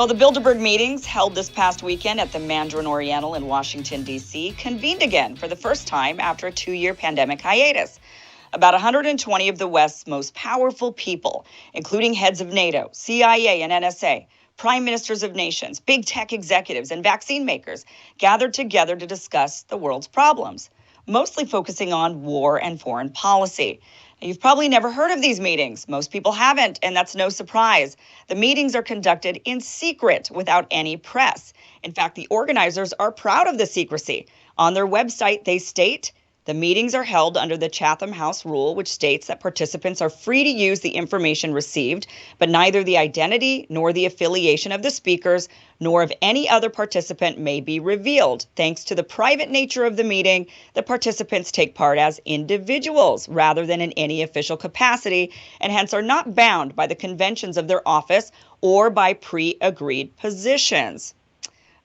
Well, the Bilderberg meetings held this past weekend at the Mandarin Oriental in Washington, D.C., convened again for the first time after a 2-year pandemic hiatus. About 120 of the West's most powerful people, including heads of NATO, CIA, and NSA, prime ministers of nations, big tech executives, and vaccine makers, gathered together to discuss the world's problems, mostly focusing on war and foreign policy. You've probably never heard of these meetings. Most people haven't, and that's no surprise. The meetings are conducted in secret without any press. In fact, the organizers are proud of the secrecy. On their website, they state, the meetings are held under the Chatham House rule, which states that participants are free to use the information received, but neither the identity nor the affiliation of the speakers nor of any other participant may be revealed. Thanks to the private nature of the meeting, the participants take part as individuals rather than in any official capacity, and hence are not bound by the conventions of their office or by pre-agreed positions.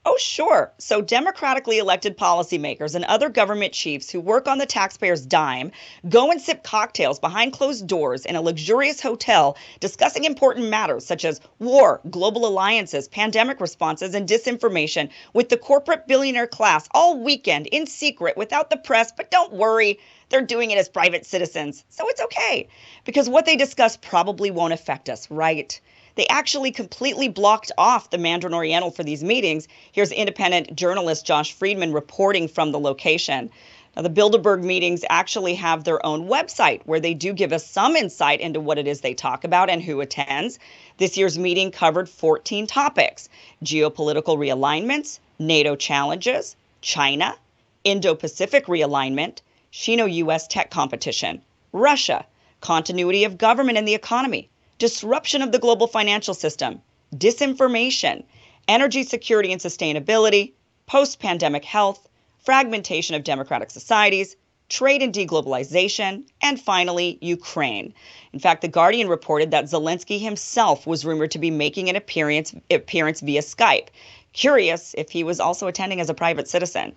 Oh, sure. So democratically elected policymakers and other government chiefs who work on the taxpayer's dime go and sip cocktails behind closed doors in a luxurious hotel discussing important matters such as war, global alliances, pandemic responses, and disinformation with the corporate billionaire class all weekend in secret without the press. But don't worry, they're doing it as private citizens. So it's okay, because what they discuss probably won't affect us, right? They actually completely blocked off the Mandarin Oriental for these meetings. Here's independent journalist Josh Friedman reporting from the location. Now, the Bilderberg meetings actually have their own website where they do give us some insight into what it is they talk about and who attends. This year's meeting covered 14 topics: geopolitical realignments, NATO challenges, China, Indo-Pacific realignment, Sino-U.S. tech competition, Russia, continuity of government and the economy, disruption of the global financial system, disinformation, energy security and sustainability, post-pandemic health, fragmentation of democratic societies, trade and deglobalization, and finally, Ukraine. In fact, The Guardian reported that Zelensky himself was rumored to be making an appearance via Skype. Curious if he was also attending as a private citizen.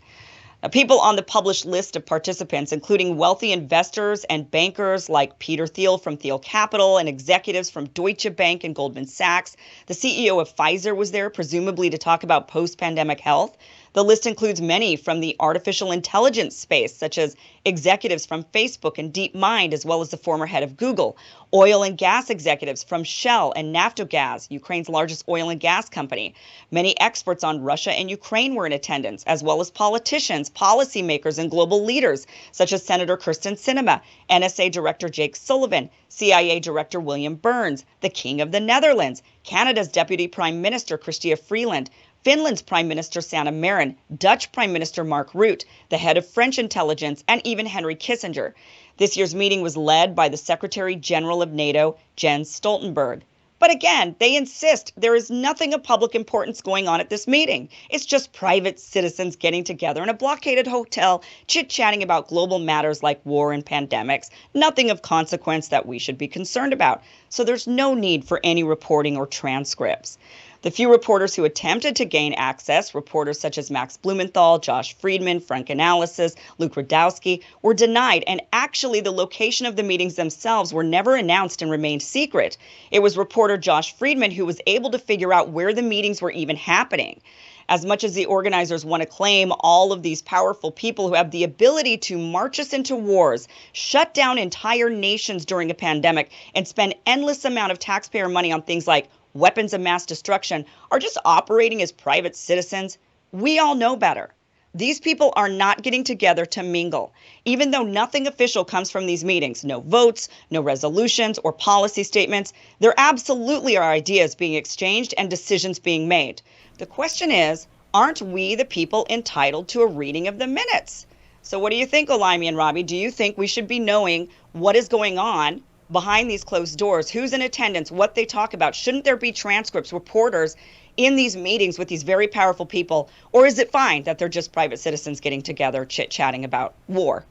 Now, people on the published list of participants, including wealthy investors and bankers like Peter Thiel from Thiel Capital and executives from Deutsche Bank and Goldman Sachs. The CEO of Pfizer was there, presumably to talk about post-pandemic health. The list includes many from the artificial intelligence space, such as executives from Facebook and DeepMind, as well as the former head of Google, oil and gas executives from Shell and Naftogaz, Ukraine's largest oil and gas company. Many experts on Russia and Ukraine were in attendance, as well as politicians, policymakers, and global leaders, such as Senator Kyrsten Sinema, NSA Director Jake Sullivan, CIA Director William Burns, the King of the Netherlands, Canada's Deputy Prime Minister Chrystia Freeland, Finland's Prime Minister Sanna Marin, Dutch Prime Minister Mark Rutte, the head of French intelligence, and even Henry Kissinger. This year's meeting was led by the Secretary General of NATO, Jens Stoltenberg. But again, they insist there is nothing of public importance going on at this meeting. It's just private citizens getting together in a blockaded hotel, chit-chatting about global matters like war and pandemics, nothing of consequence that we should be concerned about. So there's no need for any reporting or transcripts. The few reporters who attempted to gain access, reporters such as Max Blumenthal, Josh Friedman, Frank Analysis, Luke Rudkowski, were denied, and actually the location of the meetings themselves were never announced and remained secret. It was reporter Josh Friedman who was able to figure out where the meetings were even happening. As much as the organizers want to claim all of these powerful people who have the ability to march us into wars, shut down entire nations during a pandemic, and spend endless amount of taxpayer money on things like weapons of mass destruction, are just operating as private citizens, we all know better. These people are not getting together to mingle. Even though nothing official comes from these meetings, no votes, no resolutions or policy statements, there absolutely are ideas being exchanged and decisions being made. The question is, aren't we the people entitled to a reading of the minutes? So what do you think, Olaimi and Robbie? Do you think we should be knowing what is going on behind these closed doors, who's in attendance, what they talk about? Shouldn't there be transcripts, reporters in these meetings with these very powerful people? Or is it fine that they're just private citizens getting together, chit-chatting about war?